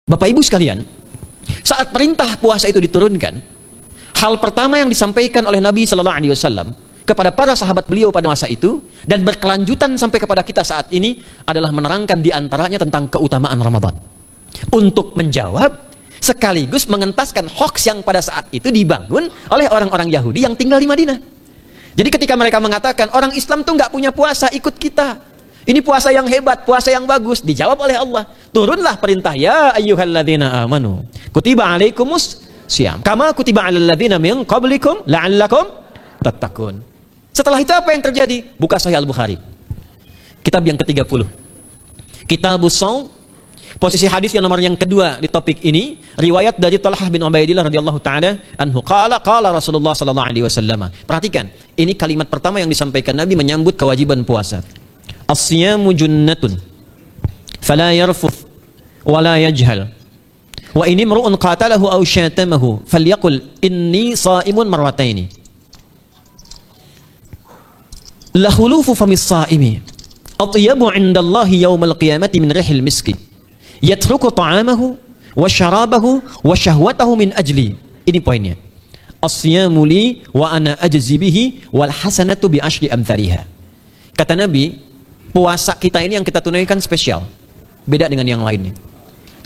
Bapak Ibu sekalian, saat perintah puasa itu diturunkan, hal pertama yang disampaikan oleh Nabi Sallallahu Alaihi Wasallam kepada para sahabat beliau pada masa itu dan berkelanjutan sampai kepada kita saat ini adalah menerangkan diantaranya tentang keutamaan Ramadan, untuk menjawab sekaligus mengentaskan hoaks yang pada saat itu dibangun oleh orang-orang Yahudi yang tinggal di Madinah. Jadi ketika mereka mengatakan orang Islam tuh nggak punya puasa, ikut kita. Ini puasa yang hebat, puasa yang bagus. Dijawab oleh Allah. Turunlah perintah, ya ayyuhalladzina amanu kutiba alaikumus syiyam kama kutiba alal ladzina min qablikum la'allakum tattaqun. Setelah itu apa yang terjadi? Buka Sahih Al-Bukhari. Kitab yang ke-30. Kitabus Shaum. Posisi hadis yang nomor yang kedua di topik ini, riwayat dari Talhah bin Ubaidillah radhiyallahu taala anhu qala Rasulullah sallallahu alaihi wasallam. Perhatikan, ini kalimat pertama yang disampaikan Nabi menyambut kewajiban puasa. As-siyamu junnatun fala yarfuth wala yajhal wa in imru'un qatalahu aw syatamahu falyaqul inni sha'imun marrataini la khulufu famis sha'imi atyabu 'indallahi yaumal qiyamati min rihil miski yatruku ta'amahu wa syarabahu wa syahwatahu min ajli. Ini poinnya. As-siyamu li wa ana ajzi bihi wal hasanatu bi asyri amthaliha. Kata Nabi, puasa kita ini yang kita tunaikan spesial, beda dengan yang lainnya.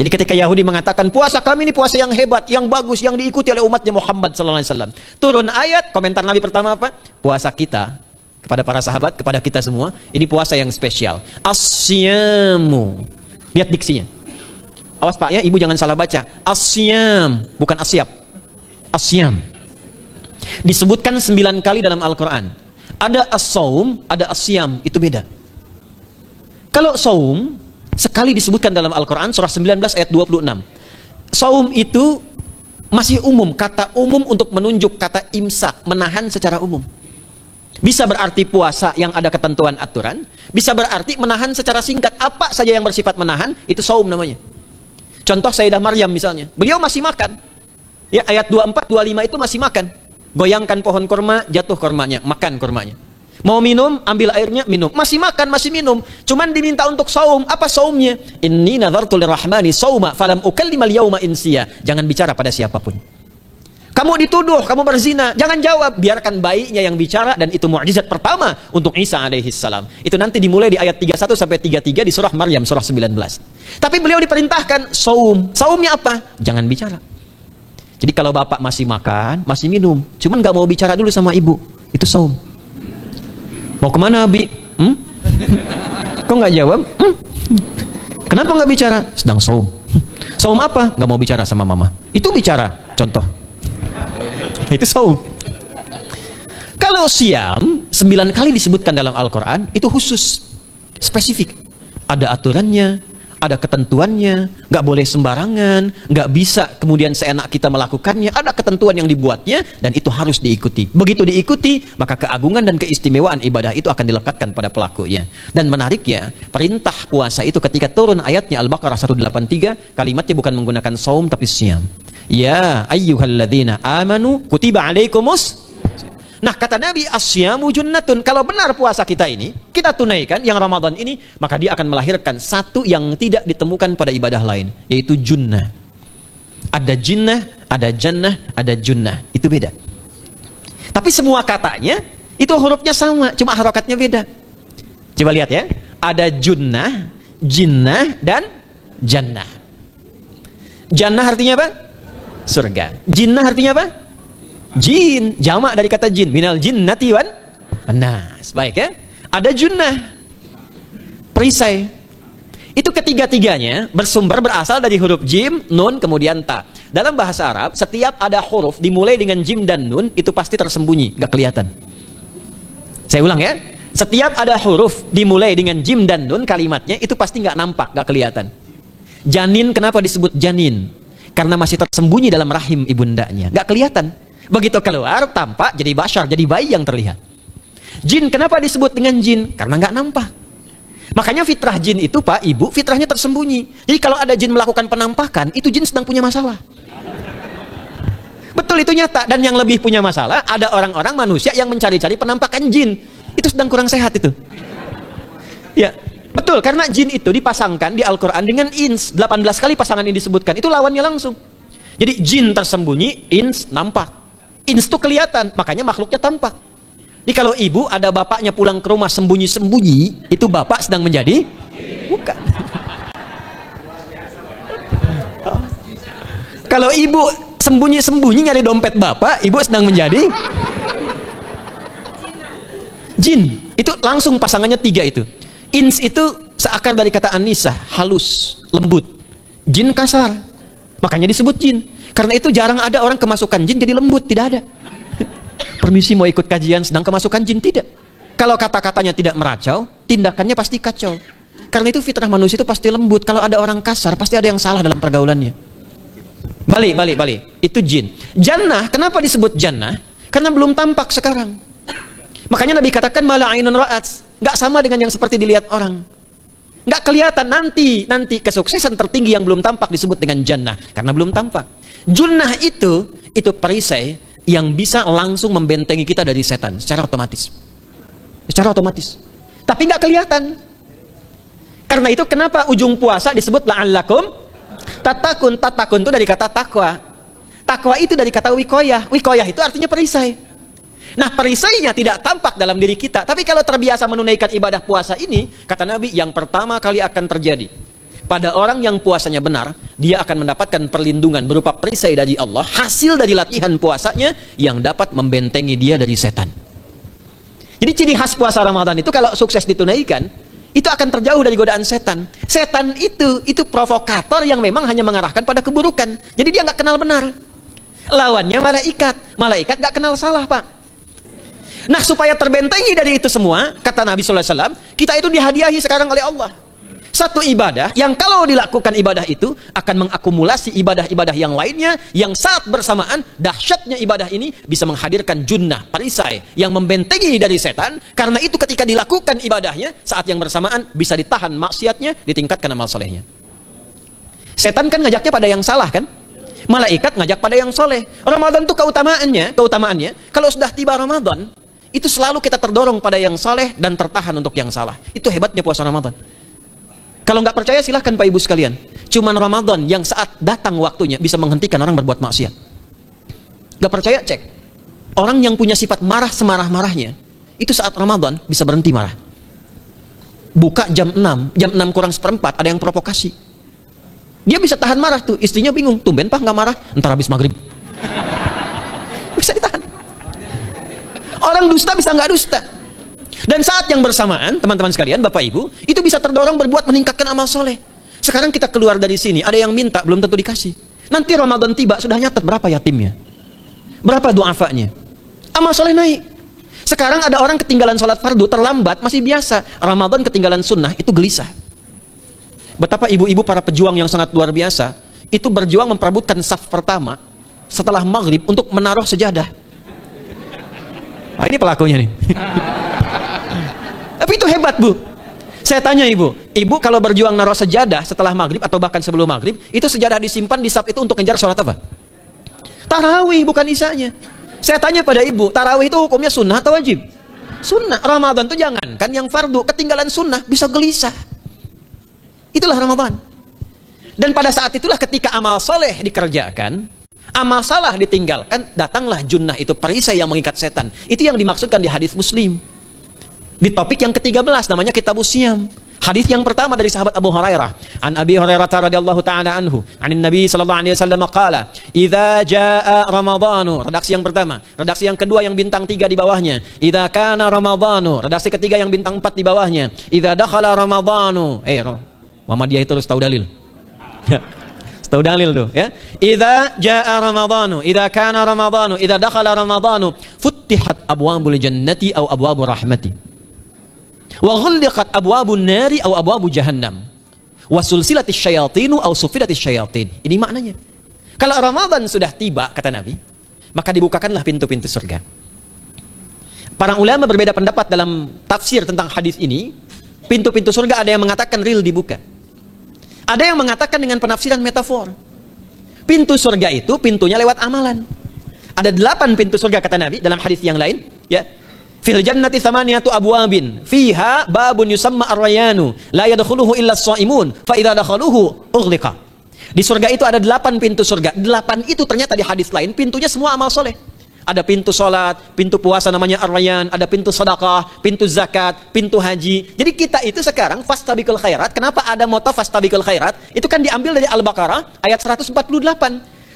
Jadi ketika Yahudi mengatakan puasa kami ini puasa yang hebat, yang bagus, yang diikuti oleh umatnya Muhammad sallallahu alaihi wasallam, turun ayat, komentar Nabi pertama apa? Puasa kita kepada para sahabat, kepada kita semua, ini puasa yang spesial. As-siyamu. Lihat diksinya. Awas Pak ya, Ibu jangan salah baca. As-siyam, bukan asyab. As-siyam. Disebutkan 9 kali dalam Al-Quran. Ada as-saum, ada as-siyam, itu beda. Kalau saum, sekali disebutkan dalam Al-Quran, surah 19 ayat 26. Saum itu masih umum, kata umum untuk menunjuk kata imsak, menahan secara umum. Bisa berarti puasa yang ada ketentuan aturan, bisa berarti menahan secara singkat. Apa saja yang bersifat menahan, itu saum namanya. Contoh Sayyidah Maryam misalnya, beliau masih makan. Ya, ayat 24, 25 itu masih makan. Goyangkan pohon kurma, jatuh kurmanya, makan kurmanya. Mau minum, ambil airnya, minum. Masih makan, masih minum. Cuman diminta untuk saum. Apa saumnya? Inni nadhartu lirrahmani sauma falam ukallimal yauma insiya. Jangan bicara pada siapapun. Kamu dituduh, kamu berzina, jangan jawab. Biarkan bayinya yang bicara, dan itu mukjizat pertama untuk Isa alaihissalam. Itu nanti dimulai di ayat 31 sampai 33 di surah Maryam, surah 19. Tapi beliau diperintahkan saum. Saumnya apa? Jangan bicara. Jadi kalau bapak masih makan, masih minum, cuman nggak mau bicara dulu sama ibu, itu saum. Mau kemana Abi? Kok nggak jawab? Kenapa nggak bicara? Sedang saum. Saum apa? Nggak mau bicara sama mama. Itu bicara. Contoh. Itu saum. Kalau siam 9 kali disebutkan dalam Al-Quran, itu khusus, spesifik. Ada aturannya, ada ketentuannya, nggak boleh sembarangan, nggak bisa kemudian seenak kita melakukannya, ada ketentuan yang dibuatnya, dan itu harus diikuti. Begitu diikuti, maka keagungan dan keistimewaan ibadah itu akan dilekatkan pada pelakunya. Dan menariknya, perintah puasa itu ketika turun ayatnya Al-Baqarah 183, kalimatnya bukan menggunakan saum tapi siam. Ya ayyuhalladzina amanu kutiba alaikumus. Nah, kata Nabi, asyamu junnatun. Kalau benar puasa kita ini, kita tunaikan yang Ramadan ini, maka dia akan melahirkan satu yang tidak ditemukan pada ibadah lain, yaitu junnah. Ada jinnah, ada jannah, ada junnah. Itu beda. Tapi semua katanya, itu hurufnya sama, cuma harokatnya beda. Coba lihat ya. Ada junnah, jinnah, dan jannah. Jannah artinya apa? Surga. Jinnah artinya apa? Jin, jamak dari kata jin, minal jinnati wan nas. Baik ya. Ada junnah, perisai. Itu ketiga-tiganya bersumber berasal dari huruf jim, nun, kemudian ta. Dalam bahasa Arab, setiap ada huruf dimulai dengan jim dan nun, itu pasti tersembunyi, gak kelihatan. Saya ulang ya. Setiap ada huruf dimulai dengan jim dan nun, kalimatnya itu pasti gak nampak, gak kelihatan. Janin, kenapa disebut janin? Karena masih tersembunyi dalam rahim ibundanya, gak kelihatan. Begitu keluar, tampak jadi bashar, jadi bayi yang terlihat. Jin, kenapa disebut dengan jin? Karena nggak nampak. Makanya fitrah jin itu, Pak, Ibu, fitrahnya tersembunyi. Jadi kalau ada jin melakukan penampakan, itu jin sedang punya masalah. Betul, itu nyata. Dan yang lebih punya masalah, ada orang-orang manusia yang mencari-cari penampakan jin. Itu sedang kurang sehat itu. Ya, Betul, karena jin itu dipasangkan di Al-Quran dengan ins. 18 kali pasangan ini disebutkan. Itu lawannya langsung. Jadi jin tersembunyi, ins nampak. Ins itu kelihatan, makanya makhluknya tampak. Jadi kalau ibu ada bapaknya pulang ke rumah sembunyi-sembunyi, itu bapak sedang menjadi? Bukan. Kalau ibu sembunyi-sembunyi nyari dompet bapak, ibu sedang menjadi? Jin. Itu langsung pasangannya 3 itu. Ins itu seakar dari kata anisa, halus, lembut. Jin kasar, makanya disebut jin. Karena itu jarang ada orang kemasukan jin jadi lembut, tidak ada. Permisi mau ikut kajian sedang kemasukan jin, tidak. Kalau kata-katanya tidak meracau, tindakannya pasti kacau. Karena itu fitrah manusia itu pasti lembut. Kalau ada orang kasar, pasti ada yang salah dalam pergaulannya. Balik. Itu jin. Jannah, kenapa disebut jannah? Karena belum tampak sekarang. Makanya Nabi katakan mala ainun ra'at, nggak sama dengan yang seperti dilihat orang. Nggak kelihatan, nanti kesuksesan tertinggi yang belum tampak disebut dengan jannah karena belum tampak. Junnah itu perisai yang bisa langsung membentengi kita dari setan secara otomatis. Tapi nggak kelihatan. Karena itu kenapa ujung puasa disebut la'allakum tatakun. Tatakun itu dari kata takwa. Takwa itu dari kata wikoyah. Wikoyah itu artinya perisai. Nah, perisainya tidak tampak dalam diri kita. Tapi kalau terbiasa menunaikan ibadah puasa ini, kata Nabi, yang pertama kali akan terjadi pada orang yang puasanya benar, dia akan mendapatkan perlindungan berupa perisai dari Allah, hasil dari latihan puasanya yang dapat membentengi dia dari setan. Jadi ciri khas puasa Ramadan itu kalau sukses ditunaikan, itu akan terjauh dari godaan setan. Setan itu provokator yang memang hanya mengarahkan pada keburukan. Jadi dia nggak kenal benar. Lawannya malaikat. Malaikat nggak kenal salah, Pak. Nah, supaya terbentengi dari itu semua, kata Nabi SAW, kita itu dihadiahi sekarang oleh Allah. Satu ibadah yang kalau dilakukan ibadah itu akan mengakumulasi ibadah-ibadah yang lainnya, yang saat bersamaan dahsyatnya ibadah ini bisa menghadirkan junnah, perisai yang membentengi dari setan. Karena itu ketika dilakukan ibadahnya, saat yang bersamaan bisa ditahan maksiatnya, ditingkatkan amal solehnya. Setan kan ngajaknya pada yang salah kan? Malaikat ngajak pada yang soleh. Ramadan itu keutamaannya kalau sudah tiba Ramadan, itu selalu kita terdorong pada yang saleh dan tertahan untuk yang salah. Itu hebatnya puasa Ramadan. Kalau nggak percaya silahkan Pak Ibu sekalian. Cuman Ramadan yang saat datang waktunya bisa menghentikan orang berbuat maksiat. Nggak percaya cek. Orang yang punya sifat marah semarah-marahnya, itu saat Ramadan bisa berhenti marah. Buka jam 6 kurang seperempat ada yang provokasi. Dia bisa tahan marah tuh. Istrinya bingung, tumben Pak nggak marah? Ntar habis maghrib. Bisa ditahan. Orang dusta bisa nggak dusta. Dan saat yang bersamaan, teman-teman sekalian, Bapak Ibu, itu bisa terdorong berbuat meningkatkan amal soleh. Sekarang kita keluar dari sini, ada yang minta, belum tentu dikasih. Nanti Ramadan tiba, sudah nyatet berapa yatimnya, berapa du'afanya. Amal soleh naik. Sekarang ada orang ketinggalan sholat fardu, terlambat, masih biasa. Ramadan ketinggalan sunnah, itu gelisah. Betapa ibu-ibu para pejuang yang sangat luar biasa, itu berjuang memperebutkan saf pertama, setelah maghrib untuk menaruh sejadah. Nah, ini pelakunya nih. Tapi itu hebat, Bu. Saya tanya ibu kalau berjuang naruh sejadah setelah maghrib atau bahkan sebelum maghrib, itu sejadah disimpan di saf itu untuk ngejar sholat apa? Tarawih, bukan isanya. Saya tanya pada ibu, tarawih itu hukumnya sunnah atau wajib? Sunnah. Ramadan itu jangan kan yang fardu, ketinggalan sunnah bisa gelisah. Itulah Ramadan. Dan pada saat itulah ketika amal soleh dikerjakan, amal salah ditinggalkan, datanglah junnah, itu perisai yang mengikat setan. Itu yang dimaksudkan di hadis Muslim. Di topik yang ke-13 namanya Kitabus Syiyam. Hadis yang pertama dari sahabat Abu Hurairah. An Abi Hurairah radhiyallahu ta'ala anhu, anin Nabi sallallahu alaihi wasallam qala, "Idza jaa Ramadhanu." Redaksi yang pertama. Redaksi yang kedua yang bintang 3 di bawahnya. "Idza kana Ramadhanu." Redaksi ketiga yang bintang 4 di bawahnya. "Idza dakhala Ramadhanu." Muhammadiyah itu harus tahu dalil. Tahu dalil tuh ya. Idza jaa Ramadhanu, idza kana Ramadhanu, idza dakhala Ramadhanu, futtihat abwabul jannati aw abwabur rahmati. Wa ghulliqat abwabun nari aw abwabu jahannam. Wa sulsilatis syayatinu aw sufilatis syayatin. Ini maknanya. Kalau Ramadan sudah tiba, kata Nabi, maka dibukakanlah pintu-pintu surga. Para ulama berbeda pendapat dalam tafsir tentang hadis ini. Pintu-pintu surga ada yang mengatakan real dibuka. Ada yang mengatakan dengan penafsiran metafor. Pintu surga itu pintunya lewat amalan. Ada 8 pintu surga kata Nabi dalam hadis yang lain, ya. Fil jannati thamaniyatu abwabin fiha babun yusamma ar-rayanu la yadkhuluhu illa as-shaimun fa idza dakhaluhu ughliqa. Di surga itu ada 8 pintu surga. 8 itu ternyata di hadis lain pintunya semua amal soleh. Ada pintu sholat, pintu puasa namanya ar-rayyan, ada pintu sedekah, pintu zakat, pintu haji. Jadi kita itu sekarang fastabiqul khairat. Kenapa ada moto fastabiqul khairat? Itu kan diambil dari Al-Baqarah ayat 148.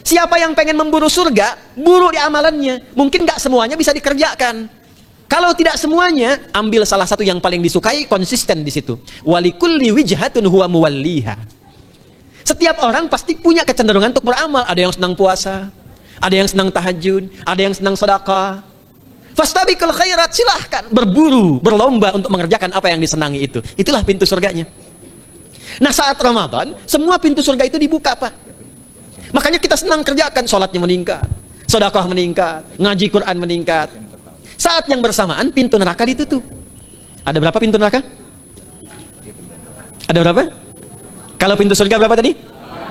Siapa yang pengen memburu surga, buru di amalannya. Mungkin nggak semuanya bisa dikerjakan. Kalau tidak semuanya, ambil salah satu yang paling disukai, konsisten di situ. Walikulli wijhatun huwa muwalliha. Setiap orang pasti punya kecenderungan untuk beramal. Ada yang senang puasa, ada yang senang tahajud, ada yang senang sedekah. Fastabiqul khairat, silahkan berburu, berlomba untuk mengerjakan apa yang disenangi itu. Itulah pintu surganya. Nah, saat Ramadan, semua pintu surga itu dibuka, Pak. Makanya kita senang kerjakan, sholatnya meningkat, sedekah meningkat, ngaji Quran meningkat. Saat yang bersamaan pintu neraka ditutup. Ada berapa pintu neraka? Ada berapa? Kalau pintu surga berapa tadi?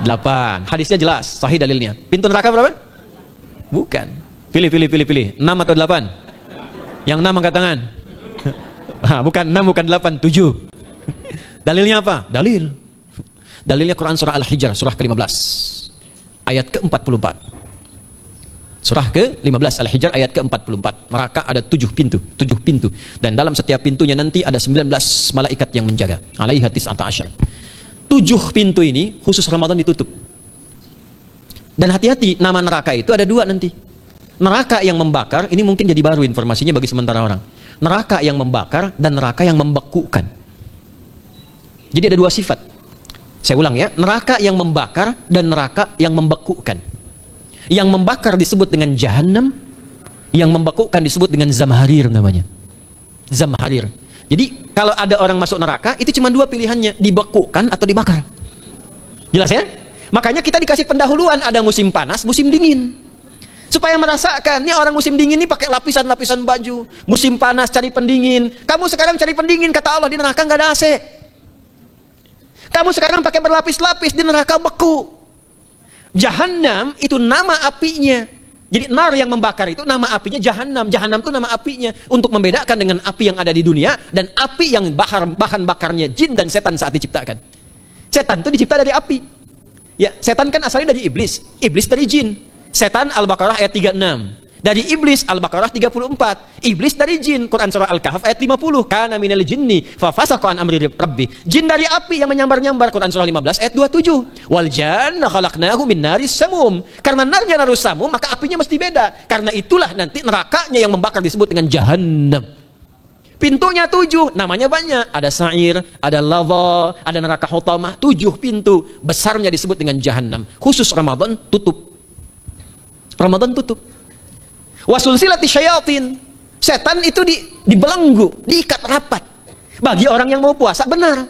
8. Hadisnya jelas, sahih dalilnya. Pintu neraka berapa? Bukan. Pilih. 6 atau 8? Yang 6 angkat tangan. Bukan 6, bukan 8, 7. Dalilnya apa? Dalilnya Quran surah Al-Hijr, surah ke-15. Ayat ke-44. Surah ke-15 Al-Hijr ayat ke-44. Neraka ada 7 pintu. Dan dalam setiap pintunya nanti ada 19 malaikat yang menjaga. Alaiha tis'ata asyar. 7 pintu ini khusus Ramadan ditutup. Dan hati-hati, nama neraka itu ada 2 nanti. Neraka yang membakar, ini mungkin jadi baru informasinya bagi sementara orang. Neraka yang membakar dan neraka yang membekukan. Jadi ada 2 sifat. Saya ulang ya, neraka yang membakar dan neraka yang membekukan. Yang membakar disebut dengan Jahannam, yang membekukan disebut dengan Zamharir namanya. Zamharir. Jadi kalau ada orang masuk neraka, itu cuma 2 pilihannya, dibekukan atau dibakar. Jelas ya? Makanya kita dikasih pendahuluan, ada musim panas, musim dingin. Supaya merasakan, ini orang musim dingin ini pakai lapisan-lapisan baju. Musim panas cari pendingin. Kamu sekarang cari pendingin, kata Allah, di neraka nggak ada AC. Kamu sekarang pakai berlapis-lapis, di neraka beku. Jahannam itu nama apinya. Jadi nar yang membakar itu nama apinya Jahannam. Jahannam itu nama apinya untuk membedakan dengan api yang ada di dunia dan api yang bahan bakarnya jin dan setan saat diciptakan. Setan itu dicipta dari api. Ya, setan kan asalnya dari iblis. Iblis dari jin. Setan Al-Baqarah ayat 36. Dari iblis Al-Baqarah 34. Iblis dari jin Quran surah Al-Kahf ayat 50. Kana minal jinni fa fasaqa an amri rabbi. Jin dari api yang menyambar-nyambar Quran surah 15 ayat 27. Wal janna khalaqnahu min naris samum. Karena narnya narus samum maka apinya mesti beda. Karena itulah nanti nerakanya yang membakar disebut dengan Jahannam. Pintunya 7, namanya banyak. Ada sa'ir, ada lava, ada neraka hutamah. 7 pintu. Besarnya disebut dengan Jahannam. Khusus Ramadan tutup. Ramadan tutup. Wasulsilati syayatin. Setan itu dibelenggu, diikat rapat. Bagi orang yang mau puasa benar.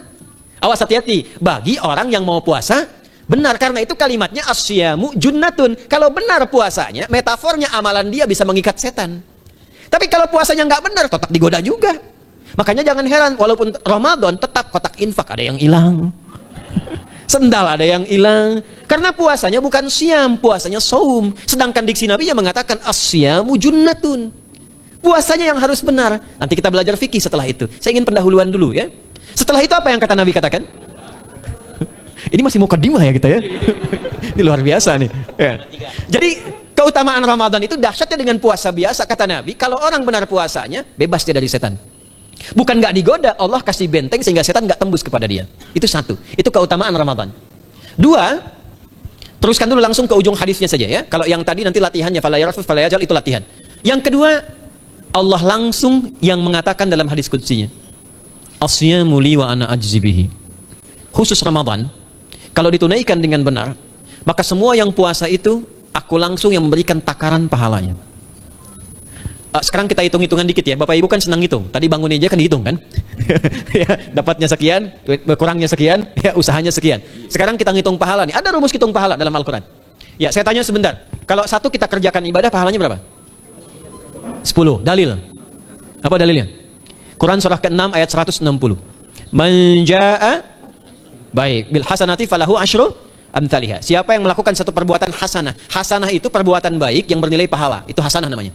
Awas hati-hati. Bagi orang yang mau puasa benar. Karena itu kalimatnya asyamu junnatun. Kalau benar puasanya, metafornya amalan dia bisa mengikat setan. Tapi kalau puasanya nggak benar, tetap digoda juga. Makanya jangan heran, walaupun Ramadan tetap kotak infak ada yang hilang. Sendal ada yang hilang. Karena puasanya bukan siam, puasanya saum. Sedangkan diksi Nabi yang mengatakan asyamu junnatun. Puasanya yang harus benar. Nanti kita belajar fikih setelah itu. Saya ingin pendahuluan dulu ya. Setelah itu apa yang kata Nabi katakan? Ini masih mukadimah ya kita ya. Ini luar biasa nih. Ya. Jadi keutamaan Ramadan itu dahsyatnya dengan puasa biasa. Kata Nabi, kalau orang benar puasanya, bebas dia dari setan. Bukan nggak digoda, Allah kasih benteng sehingga setan nggak tembus kepada dia. Itu 1. Itu keutamaan Ramadan. 2, teruskan dulu langsung ke ujung hadisnya saja ya. Kalau yang tadi nanti latihannya fala yarfus fala yajal itu latihan. Yang kedua, Allah langsung yang mengatakan dalam hadis qudsinya, asyamu li wa ana ajzi bihi. Khusus Ramadan, kalau ditunaikan dengan benar, maka semua yang puasa itu aku langsung yang memberikan takaran pahalanya. Sekarang kita hitung-hitungan dikit ya. Bapak Ibu kan senang hitung. Tadi bangun aja kan dihitung kan? Ya, dapatnya sekian, kurangnya sekian, ya usahanya sekian. Sekarang kita ngitung pahala nih. Ada rumus hitung pahala dalam Al-Quran. Ya, saya tanya sebentar. Kalau 1 kita kerjakan ibadah, pahalanya berapa? 10. Dalil. Apa dalilnya? Quran surah ke-6 ayat 160. Man jaa'a baik bil hasanati falahu asyru amthaliha. Siapa yang melakukan satu perbuatan hasanah. Hasanah itu perbuatan baik yang bernilai pahala. Itu hasanah namanya.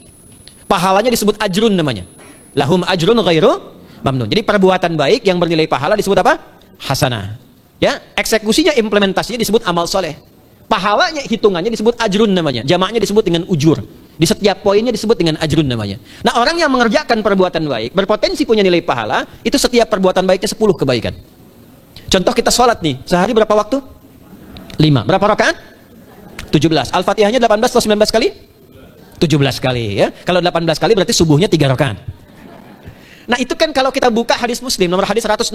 Pahalanya disebut ajrun namanya. lahum ajrun ghairu mamnun. Jadi perbuatan baik yang bernilai pahala disebut apa? Hasanah. Ya, eksekusinya, implementasinya disebut amal soleh. Pahalanya, hitungannya disebut ajrun namanya. Jamaknya disebut dengan ujur. Di setiap poinnya disebut dengan ajrun namanya. Nah, orang yang mengerjakan perbuatan baik berpotensi punya nilai pahala, itu setiap perbuatan baiknya 10 kebaikan. Contoh kita sholat nih, sehari berapa waktu? 5. Berapa rakaat? 17. Al-Fatihahnya 18 atau 19 kali? 17 kali ya. Kalau 18 kali berarti subuhnya 3 rakaat. Nah, itu kan kalau kita buka hadis Muslim nomor hadis 162,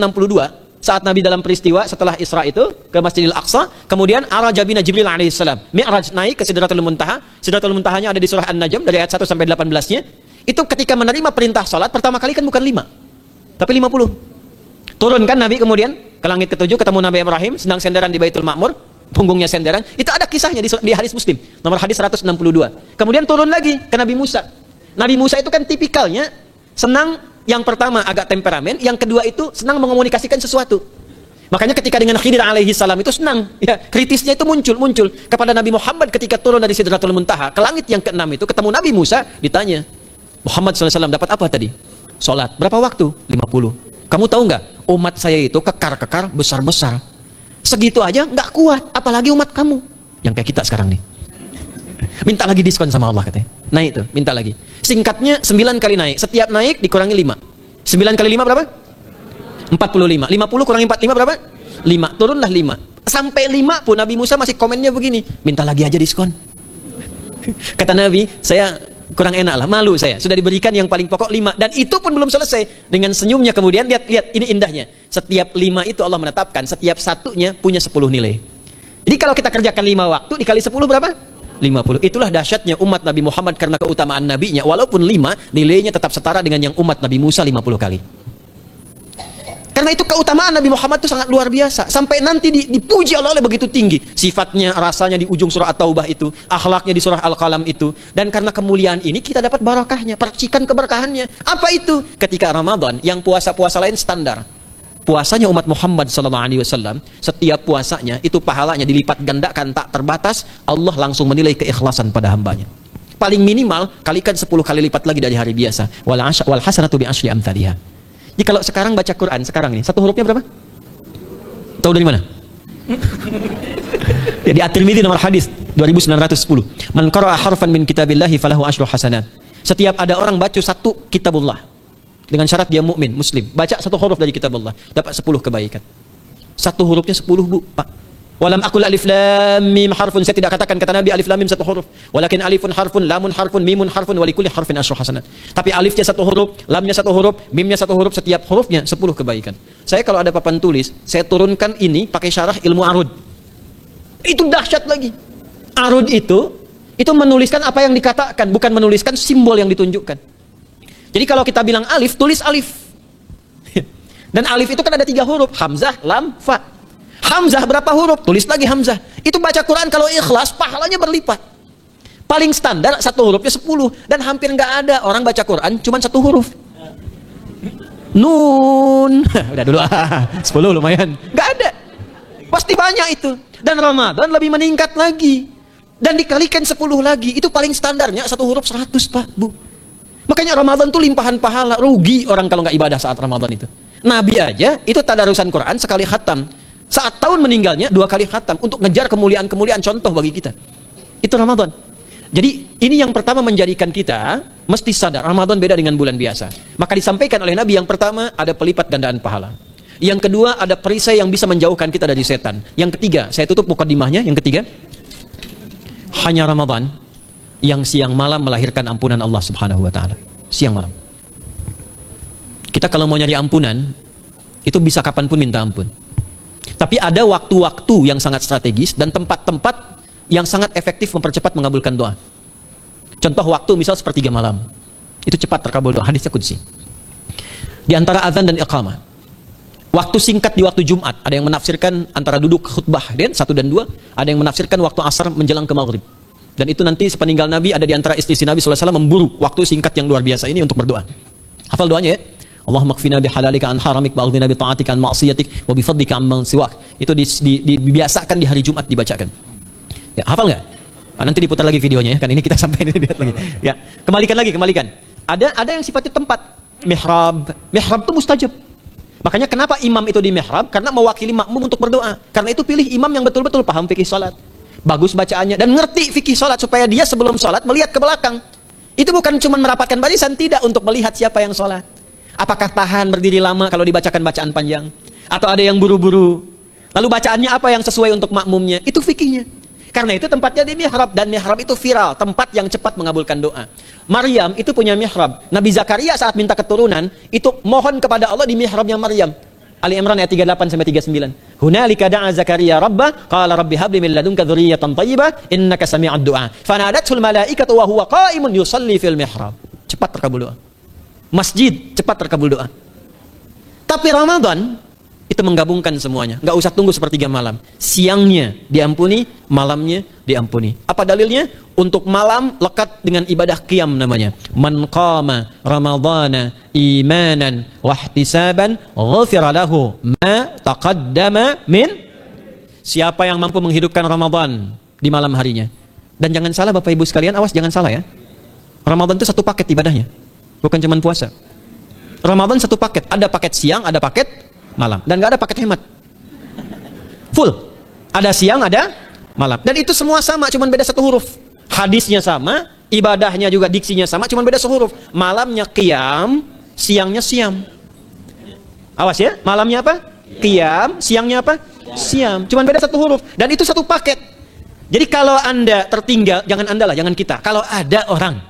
saat Nabi dalam peristiwa setelah Isra itu ke Masjidil Aqsa, kemudian araja bina Jibril alaihissalam, mi'raj naik ke Sidratul Muntaha. Sidratul Muntahanya ada di surah An-Najm dari ayat 1 sampai 18-nya. Itu ketika menerima perintah salat pertama kali kan bukan 5, tapi 50. Turun kan Nabi kemudian ke langit ke-7, ketemu Nabi Ibrahim sedang senderan di Baitul Ma'mur, punggungnya senderan. Itu ada kisahnya di hadis Muslim nomor hadis 162. Kemudian turun lagi ke Nabi Musa. Nabi Musa itu kan tipikalnya senang, yang pertama agak temperamen, yang kedua itu senang mengomunikasikan sesuatu. Makanya ketika dengan Khidir alaihi salam itu senang, ya, kritisnya itu muncul kepada Nabi Muhammad ketika turun dari Sidratul Muntaha ke langit yang ke-6 itu ketemu Nabi Musa, ditanya, Muhammad SAW dapat apa tadi? Salat. Berapa waktu? 50. Kamu tahu nggak? Umat saya itu kekar-kekar besar-besar. Segitu aja nggak kuat, apalagi umat kamu yang kayak kita sekarang nih. Minta lagi diskon sama Allah katanya. Naik itu, minta lagi. Singkatnya 9 kali naik. Setiap naik dikurangi 5. 9 kali 5 berapa? 45. 50 kurangi 45 berapa? 5. Turunlah 5. Sampai 5 pun Nabi Musa masih komennya begini. Minta lagi aja diskon. Kata Nabi, saya kurang enak lah, malu saya. Sudah diberikan yang paling pokok 5. Dan itu pun belum selesai. Dengan senyumnya kemudian, lihat ini indahnya. Setiap 5 itu Allah menetapkan, setiap satunya punya 10 nilai. Jadi kalau kita kerjakan 5 waktu, dikali 10 berapa? 50. Itulah dahsyatnya umat Nabi Muhammad karena keutamaan nabinya. Walaupun 5, nilainya tetap setara dengan yang umat Nabi Musa 50 kali. Karena itu keutamaan Nabi Muhammad itu sangat luar biasa. Sampai nanti dipuji Allah begitu tinggi. Sifatnya, rasanya di ujung surah At-Taubah itu. Akhlaknya di surah Al-Qalam itu. Dan karena kemuliaan ini kita dapat barakahnya. Percikan keberkahannya. Apa itu? Ketika Ramadan, yang puasa-puasa lain standar. Puasanya umat Muhammad SAW, setiap puasanya itu pahalanya dilipat gandakan tak terbatas. Allah langsung menilai keikhlasan pada hambanya. Paling minimal kalikan 10 kali lipat lagi dari hari biasa. Wal hasanatu bi asyri amthaliha. Jadi kalau sekarang baca Quran sekarang ini, satu hurufnya berapa? Tahu dari mana? Di At-Tirmidzi nomor hadis 2910. Man qara'a harfan min kitabillahi falahu asyru hasanat. Setiap ada orang baca satu kitabullah, dengan syarat dia mukmin, muslim, baca satu huruf dari kitab Allah, dapat 10 kebaikan. Satu hurufnya 10, Bu, Pak. Walam aqul alif lam mim harfun, saya tidak katakan kata Nabi alif lam mim satu huruf. Walakin alifun harfun, lamun harfun, mimun harfun, wa likulli harfin asyru hasanat. Tapi alifnya satu huruf, lamnya satu huruf, mimnya satu huruf, setiap hurufnya 10 kebaikan. Saya kalau ada papan tulis, saya turunkan ini pakai syarah ilmu arud. Itu dahsyat lagi. Arud itu menuliskan apa yang dikatakan, bukan menuliskan simbol yang ditunjukkan. Jadi kalau kita bilang alif, tulis alif. Dan alif itu kan ada 3 huruf, hamzah, lam, fa. Hamzah berapa huruf? Tulis lagi hamzah. Itu baca Quran kalau ikhlas, pahalanya berlipat. Paling standar satu hurufnya 10. Dan hampir nggak ada orang baca Quran cuma satu huruf. Nun. Udah dulu 10 lumayan. Nggak ada. Pasti banyak itu. Dan Ramadan lebih meningkat lagi. Dan dikalikan 10 lagi. Itu paling standarnya satu huruf 100, Pak, Bu. Makanya Ramadan itu limpahan pahala. Rugi orang kalau nggak ibadah saat Ramadan itu. Nabi aja itu tadarusan Quran sekali khatam. Saat tahun meninggalnya 2 kali khatam untuk ngejar kemuliaan-kemuliaan contoh bagi kita. Itu Ramadan. Jadi ini yang pertama menjadikan kita mesti sadar Ramadan beda dengan bulan biasa. Maka disampaikan oleh Nabi yang pertama ada pelipat gandaan pahala. Yang kedua ada perisai yang bisa menjauhkan kita dari setan. Yang ketiga, saya tutup mukadimahnya, yang ketiga, hanya Ramadan yang siang malam melahirkan ampunan Allah Subhanahu wa taala. Siang malam. Kita kalau mau nyari ampunan, itu bisa kapanpun minta ampun. Tapi ada waktu-waktu yang sangat strategis dan tempat-tempat yang sangat efektif mempercepat mengabulkan doa. Contoh waktu misal sepertiga malam. Itu cepat terkabul doa, hadisnya qudsi. Di antara azan dan iqamah. Waktu singkat di waktu Jumat, ada yang menafsirkan antara duduk khutbah 1 dan 2, ada yang menafsirkan waktu asar menjelang ke maghrib. Dan itu nanti sepeninggal Nabi ada di antara istri Nabi SAW memburu waktu singkat yang luar biasa ini untuk berdoa. Hafal doanya ya? Allahumma kfina bihalalika an haramik ba'udhina bi ta'atika an ma'siyatik wa bi fadlika amman siwak. Itu dibiasakan di hari Jumat dibacakan. Ya, hafal nggak? Nanti diputar lagi videonya ya. Kan ini kita sampai lihat lagi. Ya, kembalikan. Ada yang sifatnya tempat. mihrab. Mihrab itu mustajab. Makanya kenapa imam itu di mihrab? Karena mewakili makmum untuk berdoa. Karena itu pilih imam yang betul-betul paham fikih salat, bagus bacaannya, dan ngerti fikih salat, supaya dia sebelum salat melihat ke belakang. Itu bukan cuma merapatkan barisan, tidak, untuk melihat siapa yang salat. Apakah tahan berdiri lama kalau dibacakan bacaan panjang, atau ada yang buru-buru, lalu bacaannya apa yang sesuai untuk makmumnya. Itu fikihnya. Karena itu tempatnya di mihrab, dan mihrab itu viral, tempat yang cepat mengabulkan doa. Maryam itu punya mihrab. Nabi Zakaria saat minta keturunan, itu mohon kepada Allah di mihrabnya Maryam. Ali Imran ayat 38 sampai 39. Hunalika da'a Zakaria rabbah, qala rabbi habli min ladunka dzurriyyatan thayyibah innaka sami'ud du'a. Fanadatul malaikatu wa huwa qa'imun yusalli fil mihrab. Cepat terkabul doa. Masjid cepat terkabul doa. Tapi Ramadan itu menggabungkan semuanya. Nggak usah tunggu sepertiga malam. Siangnya diampuni, malamnya diampuni. Apa dalilnya? Untuk malam lekat dengan ibadah qiyam namanya. Man qama ramadhana imanan wahtisaban ghufira lahu ma taqaddama min. Siapa yang mampu menghidupkan Ramadan di malam harinya. Dan jangan salah Bapak Ibu sekalian, awas jangan salah ya. Ramadan itu satu paket ibadahnya. Bukan cuma puasa. Ramadan satu paket. Ada paket siang, ada paket malam. Dan nggak ada paket hemat. Full. Ada siang, ada malam. Dan itu semua sama, cuma beda satu huruf. Hadisnya sama, ibadahnya juga diksinya sama, cuma beda sehuruf. Malamnya qiyam, siangnya siam. Awas ya, malamnya apa? Qiyam, siangnya apa? Siam. Cuma beda satu huruf. Dan itu satu paket. Jadi kalau Anda tertinggal, jangan Anda lah, jangan kita. Kalau ada orang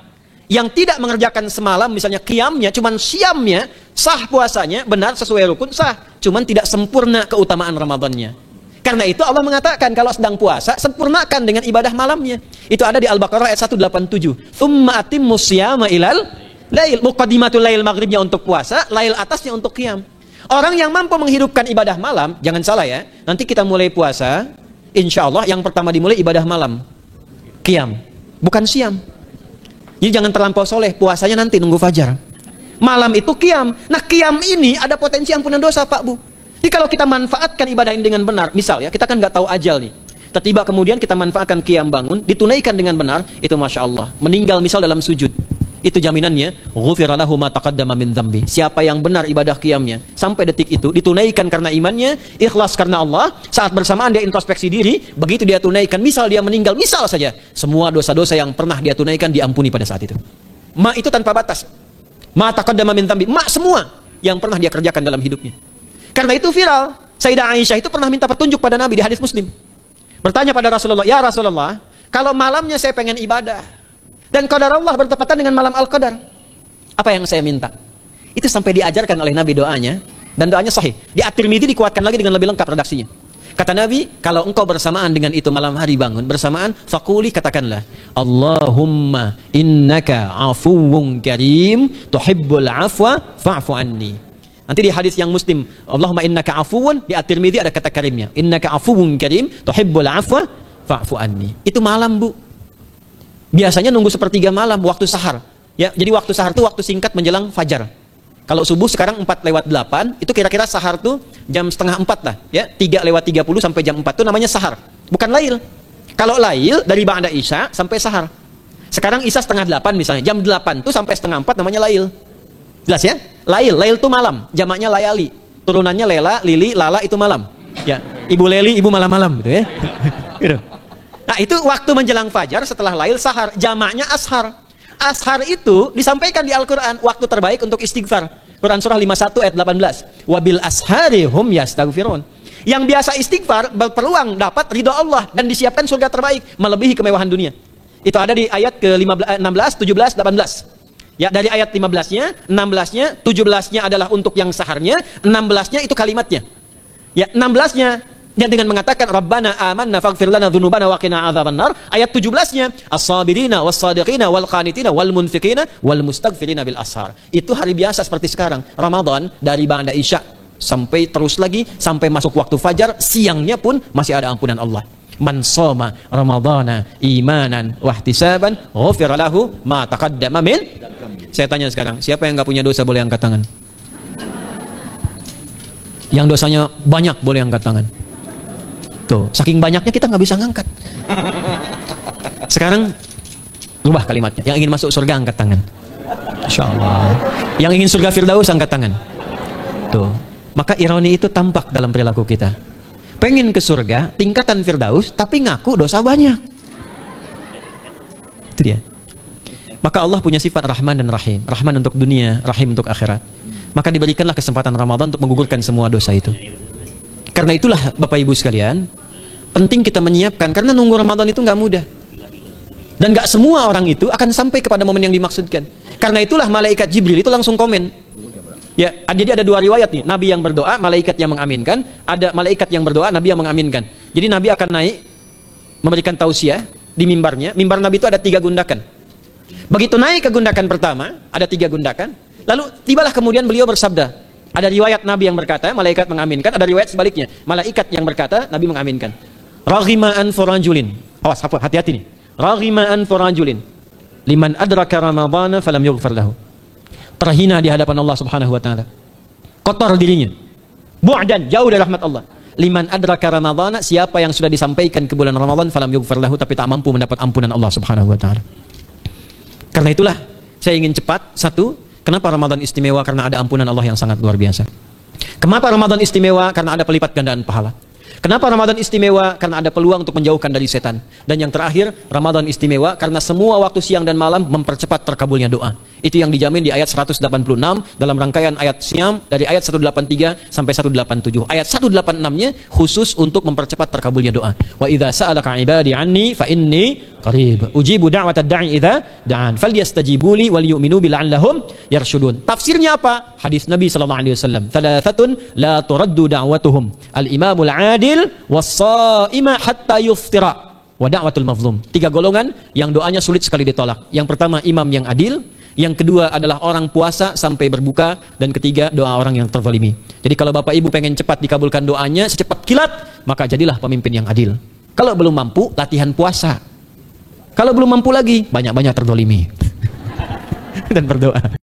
yang tidak mengerjakan semalam, misalnya qiyamnya, cuman siamnya, sah puasanya, benar sesuai rukun, sah. Cuman tidak sempurna keutamaan Ramadannya. Karena itu Allah mengatakan kalau sedang puasa, sempurnakan dengan ibadah malamnya. Itu ada di Al-Baqarah ayat 187. Tsumma atimmus syiyama ilal lail. Muqaddimatul lail, maghribnya untuk puasa, lail atasnya untuk qiyam. Orang yang mampu menghidupkan ibadah malam, jangan salah ya, nanti kita mulai puasa, insya Allah yang pertama dimulai ibadah malam, qiyam, bukan siam. Jadi jangan terlampau soleh, puasanya nanti nunggu fajar. Malam itu qiyam. Nah qiyam ini ada potensi ampunan dosa Pak Bu. Jadi kalau kita manfaatkan ibadah ini dengan benar, misal ya, kita kan nggak tahu ajal nih. Tiba-tiba kemudian kita manfaatkan qiyam bangun, ditunaikan dengan benar, itu Masya Allah. Meninggal misal dalam sujud, itu jaminannya, ghufira lahu ma taqaddama min dzambi. Siapa yang benar ibadah qiyamnya, sampai detik itu, ditunaikan karena imannya, ikhlas karena Allah, saat bersamaan dia introspeksi diri, begitu dia tunaikan, misal dia meninggal, misal saja, semua dosa-dosa yang pernah dia tunaikan diampuni pada saat itu. Ma itu tanpa batas. Ma taqaddama min dzambi, ma semua yang pernah dia kerjakan dalam hidupnya. Karena itu viral. Sayyidah Aisyah itu pernah minta petunjuk pada Nabi di hadis Muslim. Bertanya pada Rasulullah, "Ya Rasulullah, kalau malamnya saya pengen ibadah dan qadar Allah bertepatan dengan malam Al-Qadar, apa yang saya minta?" Itu sampai diajarkan oleh Nabi doanya, dan doanya sahih. Di At-Tirmidzi dikuatkan lagi dengan lebih lengkap redaksinya. Kata Nabi, kalau engkau bersamaan dengan itu malam hari bangun, bersamaan, faquli, katakanlah, Allahumma innaka afuwun karim, tuhibbul afwa fa'fu anni. Nanti di hadis yang Muslim, Allahumma innaka afuwun, di At-Tirmidzi ada kata karimnya. Innaka afuwun karim, tuhibbul afwa fa'fu anni. Itu malam, Bu. Biasanya nunggu sepertiga malam, waktu sahar. Ya, jadi waktu sahar itu waktu singkat menjelang fajar. Kalau subuh sekarang 4:08, itu kira-kira sahar tuh jam setengah 4 lah. Ya, 3:30 sampai jam 4 itu namanya sahar. Bukan lail. Kalau lail dari ba'da isya sampai sahar. Sekarang isya setengah 8 misalnya, jam 8 tuh sampai setengah 4 namanya lail. Jelas ya? Lail itu malam, jamaknya layali. Turunannya lela, lili, lala itu malam. Ya, ibu leli, ibu malam-malam gitu ya. Gitu. Nah, itu waktu menjelang fajar setelah lail sahar, jamaknya ashar. Ashar itu disampaikan di Al-Qur'an waktu terbaik untuk istighfar. Quran surah 51 ayat 18. Wabil ashari hum yastaghfirun. Yang biasa istighfar berpeluang dapat ridha Allah dan disiapkan surga terbaik melebihi kemewahan dunia. Itu ada di ayat ke-16, 17, 18. Ya, dari ayat 15-nya, 16-nya, 17-nya adalah untuk yang saharnya, 16-nya itu kalimatnya. Ya, 16-nya yang dengan mengatakan Rabbana amanna faghfir lana dzunubana wa qina adzabannar. Ayat 17-nya as-sabirina was-sadiqina wal qanitina wal munfiqina wal mustaghfirina bil ashar. Itu hari biasa seperti sekarang, Ramadan dari ba'da isya sampai terus lagi sampai masuk waktu fajar, siangnya pun masih ada ampunan Allah. Man shoma ramadhana imanan wahtisaban ghufira lahu ma taqaddama min. Saya tanya sekarang, siapa yang enggak punya dosa boleh angkat tangan? Yang dosanya banyak boleh angkat tangan. Tuh, saking banyaknya kita nggak bisa ngangkat. Sekarang rubah kalimatnya, yang ingin masuk surga angkat tangan. Insya Allah. Yang ingin surga Firdaus angkat tangan. Tuh. Maka ironi itu tampak dalam perilaku kita. Pengen ke surga, tingkatan Firdaus, tapi ngaku dosa banyak. Itu dia. Maka Allah punya sifat Rahman dan Rahim. Rahman untuk dunia, Rahim untuk akhirat. Maka diberikanlah kesempatan Ramadan untuk menggugurkan semua dosa itu. Karena itulah Bapak Ibu sekalian, penting kita menyiapkan, karena nunggu Ramadan itu nggak mudah. Dan nggak semua orang itu akan sampai kepada momen yang dimaksudkan. Karena itulah malaikat Jibril itu langsung komen. Ya, jadi ada dua riwayat nih, Nabi yang berdoa, malaikat yang mengaminkan, ada malaikat yang berdoa, Nabi yang mengaminkan. Jadi Nabi akan naik memberikan tausiah di mimbarnya. Mimbar Nabi itu ada 3 gundakan. Begitu naik ke gundakan pertama, ada 3 gundakan. Lalu tibalah kemudian beliau bersabda. Ada riwayat Nabi yang berkata, malaikat mengaminkan. Ada riwayat sebaliknya, malaikat yang berkata, Nabi mengaminkan. Raghima anfu rajulin. Awas, hati-hati nih. Raghima anfu rajulin liman adraka ramadhana falam yughfar lahu. Terhina di hadapan Allah Subhanahu wa taala. Kotor dirinya. Bu'dan, jauh dari rahmat Allah. Liman adraka ramadhana, siapa yang sudah disampaikan ke bulan Ramadan falam yughfar lahu, tapi tak mampu mendapat ampunan Allah Subhanahu wa taala. Karena itulah saya ingin cepat. Satu, kenapa Ramadan istimewa? Karena ada ampunan Allah yang sangat luar biasa. Kenapa Ramadan istimewa? Karena ada pelipat gandaan pahala. Kenapa Ramadan istimewa? Karena ada peluang untuk menjauhkan dari setan. Dan yang terakhir, Ramadan istimewa karena semua waktu siang dan malam mempercepat terkabulnya doa. Itu yang dijamin di ayat 186 dalam rangkaian ayat Syam dari ayat 183 sampai 187. Ayat 186-nya khusus untuk mempercepat terkabulnya doa. Wa idza sa'alaka 'ibadi 'anni fa inni qarib. Ujibu da'watad da'i idza da'an. Falyastajibu li wal yu'minu bi la'allahum yarshudun. Tafsirnya apa? Hadis Nabi sallallahu alaihi wasallam. Thalathatun la turaddu da'watuhum. Al-imamul 'adil was-sha'ima hatta yuftira. Wa da'watul mazlum. 3 golongan yang doanya sulit sekali ditolak. Yang pertama, imam yang adil. Yang kedua adalah orang puasa sampai berbuka. Dan ketiga, doa orang yang terzalimi. Jadi kalau Bapak Ibu pengen cepat dikabulkan doanya, secepat kilat, maka jadilah pemimpin yang adil. Kalau belum mampu, latihan puasa. Kalau belum mampu lagi, banyak-banyak terzalimi. Dan berdoa.